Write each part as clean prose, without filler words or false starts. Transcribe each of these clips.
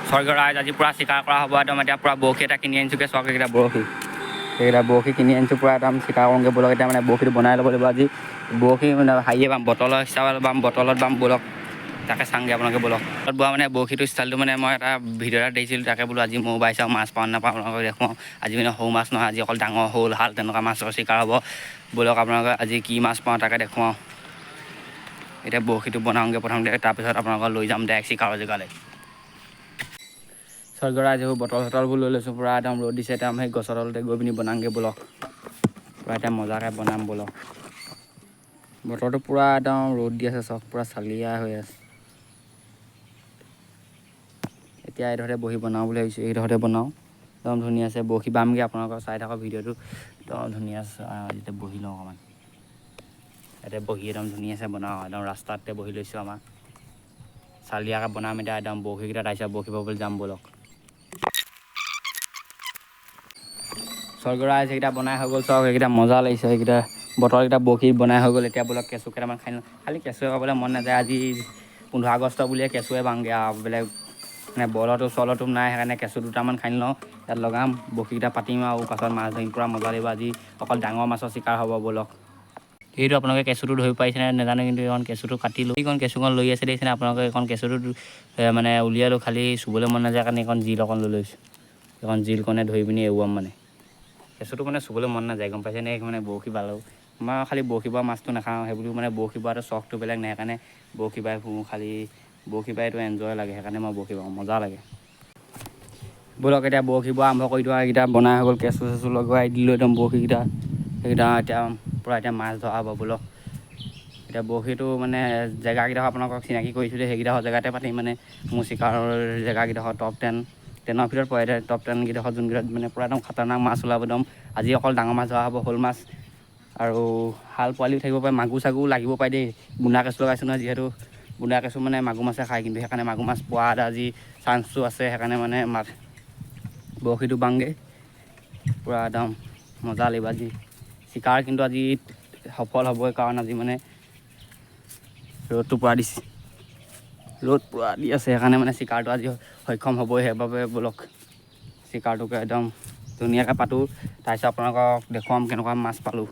স্বৰ্গৰাজ আজি পূৰা চিকাৰ কৰা হ'ব একদম। এতিয়া পূৰা বৰশী এটা কিনি আনিছোঁগৈ, চাওক এইকেইটা বৰশী, এইকেইটা বৰশী কিনি আনিছোঁ পূৰা একদম চিকাৰ কৰোঁগৈ ব'লক। এতিয়া মানে বৰশীটো বনাই ল'ব লাগিব আজি। বৰশী মানে হাৰিয়ে বাম, বটলৰ হিচাপত বাম, বটলত বাম ব'লক, তাকে চাওঁগৈ আপোনালোকে ব'লক। তাত বোৱা মানে বৰশীটো ষ্টাইলটো মানে মই এটা ভিডিঅ' এটা দেখিছিলোঁ, তাকে বোলো আজি ময়ো বাই চাওঁ, মাছ পাওঁ নাপাওঁ আপোনালোকক দেখুৱাওঁ। আজি মানে সৰু মাছ নহয়, আজি অকল ডাঙৰ শ'ল, শাল তেনেকুৱা মাছৰ চিকাৰ হ'ব। ব'লক আপোনালোকে আজি কি মাছ পাওঁ তাকে দেখুৱাওঁ। এতিয়া বৰশীটো বনাওঁগৈ প্ৰথমতে, তাৰপিছত আপোনালোকক লৈ যাম ডাইৰেক্ট চিকাৰৰ জেগালৈ। স্বৰ্গৰাজ এইবোৰ বটল চটলবোৰ লৈ লৈছোঁ, পূৰা একদম ৰ'দ দিছে, একদম সেই গছৰ তলতে গৈ পিনি বনাওঁগৈ ব'লক। পূৰা এতিয়া মজাকৈ বনাম ব'লক। বতৰটো পূৰা একদম ৰ'দ দি আছে, চাওক পূৰা চালিয়া হৈ আছে। এতিয়া এইডোখৰতে বহি বনাওঁ বুলি ভাবিছোঁ, এইডোখৰতে বনাওঁ একদম ধুনীয়া আছে। বৰশী বামগৈ, আপোনালোকৰ চাই থাকক ভিডিঅ'টো, একদম ধুনীয়া আছে। এতিয়া বহি লওঁ অকণমান, ইয়াতে বহি একদম ধুনীয়াছে বনাওঁ, একদম ৰাস্তাতে বহি লৈছোঁ আমাৰ। চালিয়াকৈ বনাম এতিয়া একদম বৰশীকেইটা, তাৰপিছত বৰশী বাবলৈ যাম ব'লক। স্বৰ্গৰাজ সেইকেইটা বনাই হৈ গ'ল, চাওক সেইকেইটা মজা লাগিছে। সেইকেইটা বটলকেইটা বৰশী বনাই হৈ গ'ল। এতিয়া ব'লক কেঁচু কেইটামান খাই লওঁ, খালি কেঁচুৱে খাবলৈ মন নাযায়। আজি 15 আগষ্ট বুলিয়ে কেঁচুৱে বাংগে আৰু, বেলেগ মানে বলতো চলতো নাই, সেইকাৰণে কেঁচু দুটামান খানি লওঁ, ইয়াত লগাম, বৰশীকেইটা পাতিম আৰু পাছত মাছ ধৰিম, পূৰা মজা লাগিব আজি। অকল ডাঙৰ মাছৰ চিকাৰ হ'ব ব'লক। সেইটো আপোনালোকে কেঁচুটো ধৰি পাৰিছেনে নাজানো, কিন্তু এইখন কেঁচুটো কাটিলোঁ, এইখন কেঁচুখন লৈ আছে দেখিছেনে আপোনালোকে। এইখন কেঁচুটো মানে উলিয়ালোঁ, খালি চুবলৈ মন নাযায় কাৰণে এইখন জিল অকণ লৈ লৈছোঁ। এইখন জিলকণে ধৰি পিনি এৰুৱাম মানে। কেঁচুটো মানে চুবলৈ মন নাযায় গম পাইছেনে, মানে বৰশী বালোঁ। মই খালি বৰশী বোৱা মাছটো নাখাওঁ, সেইবুলি মানে বৰশী বোৱাটো চখটো বেলেগ নাই, সেইকাৰণে বৰশী বাই ফুৰোঁ। খালি বৰশী বাইটো এনজয় লাগে, সেইকাৰণে মই বৰশী বাওঁ, মজা লাগে। ব'লক এতিয়া বৰশী বোৱা আৰম্ভ কৰি দিওঁ। এইকেইটা বনাই হৈ গ'ল, কেঁচু চেঁচু লগোৱাই দিলোঁ একদম বৰশীকেইটা। সেইকেইটা এতিয়া পূৰা এতিয়া মাছ ধৰা হ'ব ব'লক। এতিয়া বৰশীটো মানে জেগাকেইডোখৰ আপোনালোকক চিনাকি কৰিছিলোঁ, সেইকেইডোখৰ জেগাতে পাতিম মানে। মোৰ চিকাৰৰ জেগাকেইডোখৰ টপ 10ৰ ভিতৰত পৰে। টপ 10 কেইডোখৰ যোনকেইটাত মানে পূৰা একদম খাতাৰনাক মাছ ওলাব একদম। আজি অকল ডাঙৰ মাছ ধৰা হ'ব, শ'ল মাছ আৰু শাল পোৱালিও থাকিব পাৰে, মাগুৰ চাগুৰ লাগিব পাৰে দেই। বুন্দা কেঁচু লগাইছোঁ নহয়, যিহেতু বুন্দা কেঁচু মানে মাগুৰ মাছে খায়, কিন্তু সেইকাৰণে মাগুৰ মাছ পোৱা আজি চান্সটো আছে। সেইকাৰণে মানে বৰশীটো বাংগৈ, পূৰা একদম মজা লাগিব আজি চিকাৰ। কিন্তু আজি সফল হ'বই, কাৰণ আজি মানে ৰ'দটো পূৰা দিছে, ৰ'দ পূৰা দি আছে, সেইকাৰণে মানে চিকাৰটো আজি সক্ষম হ'বই। সেইবাবে ব'লক চিকাৰটোকে একদম ধুনীয়াকৈ পাতোঁ, তাৰপিছত আপোনালোকক দেখুৱাম কেনেকুৱা মাছ পালোঁ।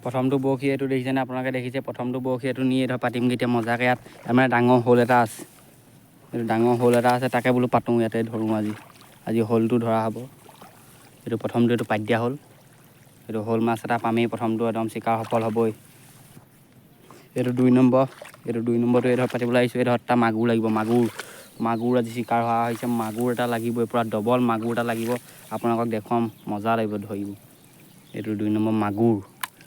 প্ৰথমটো বৰশী এইটো দেখিছেনে আপোনালোকে, দেখিছে প্ৰথমটো বৰশী এইটো নি ধৰ পাতিমগৈ এতিয়া মজাকৈ। ইয়াত তাৰমানে ডাঙৰ শ'ল এটা আছে, এইটো ডাঙৰ শ'ল এটা আছে, তাকে বোলো পাতোঁ, ইয়াতে ধৰোঁ আজি শ'লটো ধৰা হ'ব। এইটো প্ৰথমটো এইটো পাতি দিয়া হ'ল, এইটো শ'ল মাছ এটা পামেই, প্ৰথমটো একদম চিকাৰ সফল হ'বই। এইটো 2 নম্বৰ, এইটো 2 নম্বৰটো এই ধৰ পাতিবলৈ আহিছোঁ। এই ধৰ এটা মাগুৰ লাগিব, মাগুৰ আজি চিকাৰ হোৱা হৈছে, মাগুৰ এটা লাগিবই, পূৰা ডবল মাগুৰ এটা লাগিব। আপোনালোকক দেখুৱাম, মজা লাগিব ধৰিব। এইটো 2 নম্বৰ মাগুৰ,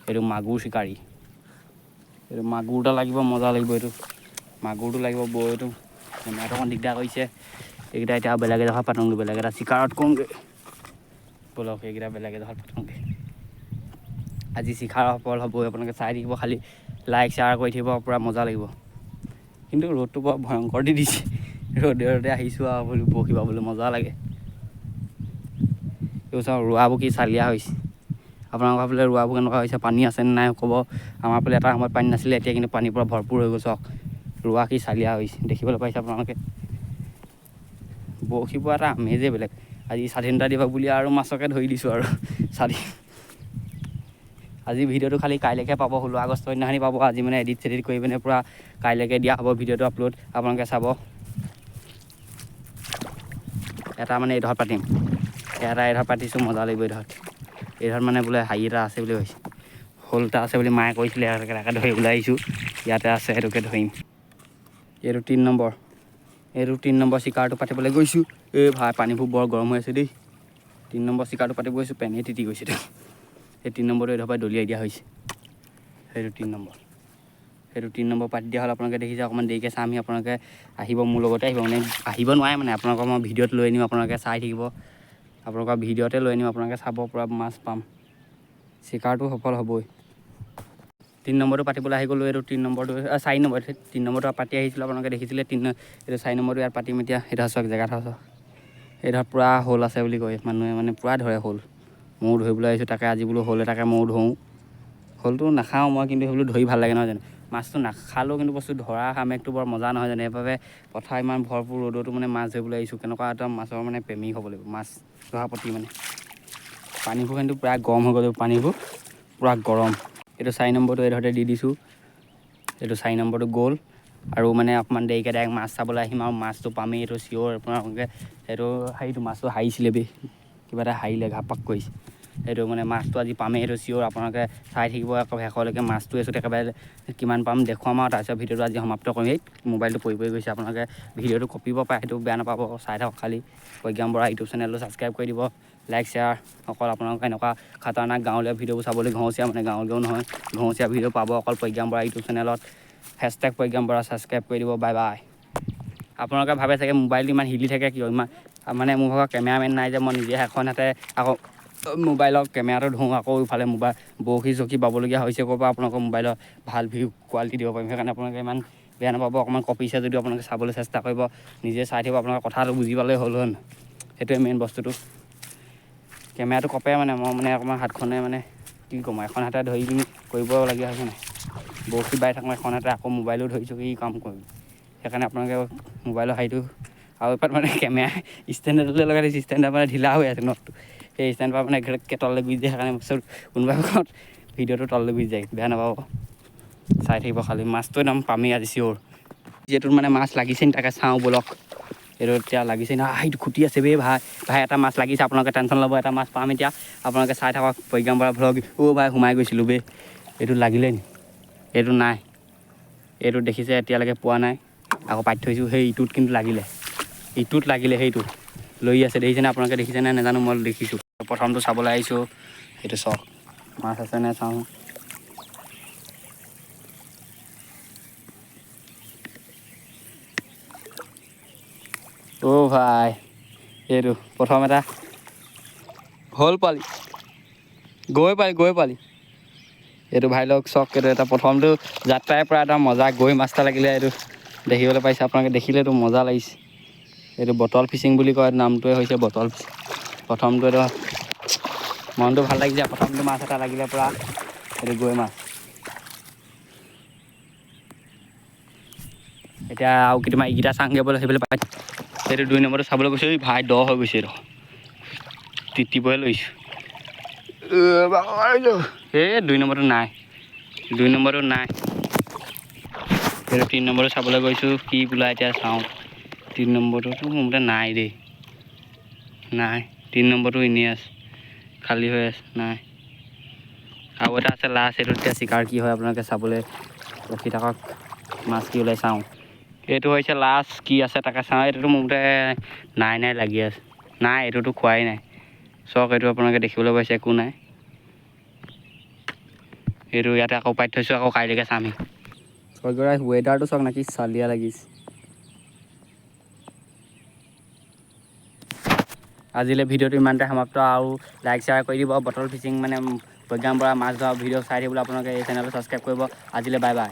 এইটো মাগুৰ চিকাৰী, এইটো মাগুৰ এটা লাগিব, মজা লাগিব। এইটো মাগুৰটো লাগিব, এইটো কেমেৰাটো অকণ দিগদাৰ কৰিছে। এইকেইটা এতিয়া বেলেগ এডোখৰত পাতোঁগৈ, বেলেগ এটা চিকাৰত কৰোঁগৈ ব'লক। এইকেইটা বেলেগ এডোখৰত পাতোঁগৈ, আজি চিকাৰ সফল হ'বই। আপোনালোকে চাই থাকিব, খালি লাইক শ্বেয়াৰ কৰি থাকিব, পূৰা মজা লাগিব। কিন্তু ৰ'দটো বৰ ভয়ংকৰ দি দিছে, ৰ'দে আহিছোঁ আৰু বোলো বৰশী বাবলৈ মজা লাগে। এইবোৰ চাওক ৰোৱাবোৰ কি চালিয়া হৈছে। আপোনালোকৰ ফালে ৰোৱাবোৰ কেনেকুৱা হৈছে, পানী আছেনে নাই ক'ব। আমাৰ ফালে এটা সময়ত পানী নাছিলে, এতিয়া কিন্তু পানীৰ পৰা ভৰপূৰ হৈ গ'ল। চাওক ৰোৱা কি চালিয়া হৈছে, দেখিবলৈ পাইছে আপোনালোকে। বৰশী বোৱা এটা আমেজেই বেলেগ। আজি স্বাধীনতা দিৱস বুলি আৰু মাছকে ধৰি দিছোঁ আৰু আজি ভিডিঅ'টো খালি কাইলৈকে পাব, 16 আগষ্টৰ দিনাখনি পাব। আজি মানে এডিট চেডিট কৰি পিনে পূৰা কাইলৈকে দিয়া হ'ব ভিডিঅ'টো আপলোড, আপোনালোকে চাব। এটা মানে এইডোখৰত পাতিম, এইডোখৰত পাতিছোঁ, মজা লাগিব। এইডোখৰত মানে বোলে হাৰি এটা আছে বুলি ভাবিছোঁ, শ'ল এটা আছে বুলি মায়ে কৈছিলে, তাকে ধৰিবলৈ আহিছোঁ। ইয়াতে আছে, সেইটোকে ধৰিম। এইটো 3 নম্বৰ, এইটো 3 নম্বৰ চিকাৰটো পাতিবলৈ গৈছোঁ। এই ভাই পানীবোৰ বৰ গৰম হৈ আছে দেই। 3 নম্বৰ চিকাৰটো পাতিব গৈছোঁ, পেনেই তিতি গৈছে। সেই 3 নম্বৰটো এইডোখৰ পৰা দলিয়াই দিয়া হৈছে, সেইটো 3 নম্বৰ। সেইটো 3 নম্বৰ পাতি দিয়া হ'ল, আপোনালোকে দেখিছে। অকণমান দেৰিকৈ চামহি, আপোনালোকে আহিব, মোৰ লগতে আহিব। মানে আহিব নোৱাৰে মানে, আপোনালোকক মই ভিডিঅ'ত লৈ আনিম, আপোনালোকে চাই থাকিব। আপোনালোকৰ ভিডিঅ'তে লৈ আনিম, আপোনালোকে চাব, পূৰা মাছ পাম, চিকাৰটো সফল হ'বই। 3 নম্বৰটো পাতিবলৈ আহি গ'লোঁ। এইটো 3 নম্বৰটো 4 নম্বৰ, 3 নম্বৰটো পাতি আহিছিলোঁ, আপোনালোকে দেখিছিলে। এইটো 4 নম্বৰটো ইয়াত পাতিম এতিয়া। সেইটো চাওক জেগাটো চাওক, এইডোখৰত পূৰা শ'ল আছে বুলি কয় মানুহে, মানে পূৰা ধৰে শ'ল। ময়ো ধৰিবলৈ আহিছোঁ, তাকে আজি বোলো শ'ল এটাকে ময়ো ধৰোঁ। শ'লটো নাখাওঁ মই, কিন্তু সেইবোৰ ধৰি ভাল লাগে নহয় জানো। মাছটো নাখালেও কিন্তু বস্তু ধৰা সামেকটো বৰ মজা নহয় জানো। সেইবাবে পথাৰ ইমান ভৰপূৰ ৰ'দতো মানে মাছ ধৰিবলৈ আহিছোঁ। কেনেকুৱা এটা মাছৰ মানে প্ৰেমিক হ'ব লাগিব, মাছ ধৰা প্ৰতি মানে। পানীবোৰ কিন্তু প্ৰায় গৰম হৈ গ'ল, পানীবোৰ পূৰা গৰম। এইটো 4 নম্বৰটো এইডোখৰতে দি দিছোঁ, এইটো 4 নম্বৰটো গ'ল। আৰু মানে অকণমান দেৰিকৈ ডাইৰেক্ট মাছ চাবলৈ আহিম আৰু মাছটো পামেই, এইটো চিয়'ৰ। আপোনালোকে সেইটো হেৰিটো মাছটো হাৰিছিলে বে, কিবা এটা হাৰিলে ঘাপাক কৰিছে। সেইটো মানে মাছটো আজি পামেই, সেইটো চিয়'ৰ। আপোনালোকে চাই থাকিব আকৌ শেষলৈকে। মাছটো আছোঁ একেবাৰে কিমান পাম দেখুৱাম আৰু তাৰপিছত ভিডিঅ'টো আজি সমাপ্ত কৰিম। এই মোবাইলটো পৰি গৈছে, আপোনালোকে ভিডিঅ'টো কপিব পাৰে, সেইটো বেয়া নাপাব। চাই থাকক খালি। প্ৰজ্ঞান বৰা ইউটিউব চেনেলটো ছাবস্ক্ৰাইব কৰি দিব, লাইক শ্বেয়াৰ। অকল আপোনালোকে এনেকুৱা খাতাৰনাক গাঁৱলীয়া ভিডিঅ'বোৰ চাবলৈ, ঘৰচীয়া মানে গাঁৱলীয়াও নহয়, ঘৰচীয়া ভিডিঅ' পাব অকল প্ৰজ্ঞান বৰা ইউটিউব চেনেলত। হেছটেগ প্ৰজ্ঞান বৰা ছাবস্ক্ৰাইব কৰি দিব। Bye bye. আপোনালোকে ভাবে চাগে মোবাইলটো ইমান হিলি থাকে কিয়, ইমান মানে মোৰ ভাগৰ কেমেৰামেন নাই যে, মই নিজে এখন হাতে আকৌ মোবাইলৰ কেমেৰাটো ধৰোঁ, আকৌ ইফালে মোবাইল বৰশী চৰশী বাবলগীয়া হৈছে। ক'ৰ পৰা আপোনালোকৰ মোবাইলৰ ভাল ভিউ কোৱালিটি দিব পাৰিম। সেইকাৰণে আপোনালোকে ইমান বেয়া নাপাব। অকণমান কপিছে যদিও আপোনালোকে চাবলৈ চেষ্টা কৰিব, নিজে চাই থাকিব। আপোনালোকে কথাটো বুজি পালেই হ'ল হয়। সেইটোৱে মেইন বস্তুটো। কেমেৰাটো কপে মানে মই মানে অকণমান হাতখনে মানে কি ক'ম, এখন হাতে ধৰি পিনি কৰিবলগীয়া হৈছে নাই। বৰশী বাই থাকোঁ এখন হাতে, আকৌ মোবাইলো ধৰিছোঁ, কি কাম কৰিম। সেইকাৰণে আপোনালোকে মোবাইলৰ হেৰিটো আৰু এপাত মানে কেমেৰা ষ্টেণ্ড এডালে লগাই দিছোঁ, ষ্টেণ্ডডাল মানে ঢিলা হৈ আছে নটটো। সেই ষ্টেণ্ডৰ পৰা মানে ঘেৰেককৈ তললৈ গুচি যায়। সেইকাৰণে কোনোবাই ভিডিঅ'টো তললৈ গুচি যায়, বেয়া নাপাব। চাই থাকিব খালি। মাছটো একদম পামেই আজি চিয়'ৰ। যিহেতু মানে মাছ লাগিছে নি তাকে চাওঁ ব'লক। এইটো এতিয়া লাগিছে না, সেইটো খুটি আছে বে ভাই। ভাই এটা মাছ লাগিছে, আপোনালোকে টেনশ্যন ল'ব, এটা মাছ পাম এতিয়া। আপোনালোকে চাই থাকক প্ৰজ্ঞান বৰা ভ্লগ। অ' ভাই সোমাই গৈছিলোঁ বে, এইটো লাগিলে নি? এইটো নাই, এইটো দেখিছে এতিয়ালৈকে পোৱা নাই। আকৌ পাতি থৈছোঁ, সেই ইটোত কিন্তু লাগিলে, ইটোত লাগিলে, সেইটোত লৈ আছে। দেখিছেনে আপোনালোকে, দেখিছেনে নাজানো, মই দেখিছোঁ। প্ৰথমটো চাবলৈ আহিছোঁ, সেইটো চাওক মাছ আছেনে চাওঁ। অ' ভাই এইটো প্ৰথম এটা হ'ল পোৱালি, গৈ পালি। এইটো ভাই লওক চক, এইটো এটা প্ৰথমটো যাত্ৰাই পৰা এটা মজা গৈ মাছ এটা লাগিলে। এইটো দেখিবলৈ পাইছে আপোনালোকে, দেখিলেতো মজা লাগিছে। এইটো বটল ফিচিং বুলি কয়, নামটোৱে হৈছে বটল ফিচিং। প্ৰথমটো এইটো মনটো ভাল লাগিছে, প্ৰথমটো মাছ এটা লাগিলে পূৰা, এইটো গৈ মাছ। এতিয়া আৰু কেতিয়াবা এইকেইটা চাংগে বোলে, সেইফালে পাই। সেইটো 2 নম্বৰটো চাবলৈ গৈছোঁ, ভাই দ হৈ গৈছে এইটো, তিতিবহে লৈছোঁ। এই 2 নম্বৰটো নাই, 2 নম্বৰটো নাই। এইটো 3 নম্বৰটো চাবলৈ গৈছোঁ, কি বোলা এতিয়া চাওঁ। 3 নম্বৰটোতো মোৰ মতে নাই দেই, নাই। 3 নম্বৰটো এনেই আছে, খালী হৈ আছে, নাই। আৰু এটা আছে লাষ্ট, এইটো এতিয়া চিকাৰ কি হয় আপোনালোকে চাবলৈ ৰখি থাকক। মাছ কি ওলাই চাওঁ। এইটো হৈছে লাষ্ট, কি আছে তাকে চাওঁ। এইটোতো মোৰ মতে নাই লাগি আছে, নাই এইটোতো খোৱাই নাই। চাওক এইটো আপোনালোকে দেখিবলৈ পাইছে, একো নাই। এইটো ইয়াতে আকৌ পাতি থৈছোঁ, আকৌ কাইলৈকে চামহি। ৱেডাৰটো চাওক না, কি চালিয়া লাগিছে। আজিলৈ ভিডিঅ'টো ইমানতে সমাপ্ত। আৰু লাইক শ্বেয়াৰ কৰি দিব। বটল ফিচিং মানে প্ৰজ্ঞান বৰা মাছ ধৰা ভিডিঅ' চাই থাকিবলৈ আপোনালোকে এই চেনেলটো ছাবস্ক্ৰাইব কৰিব। আজিলৈ বাই বাই।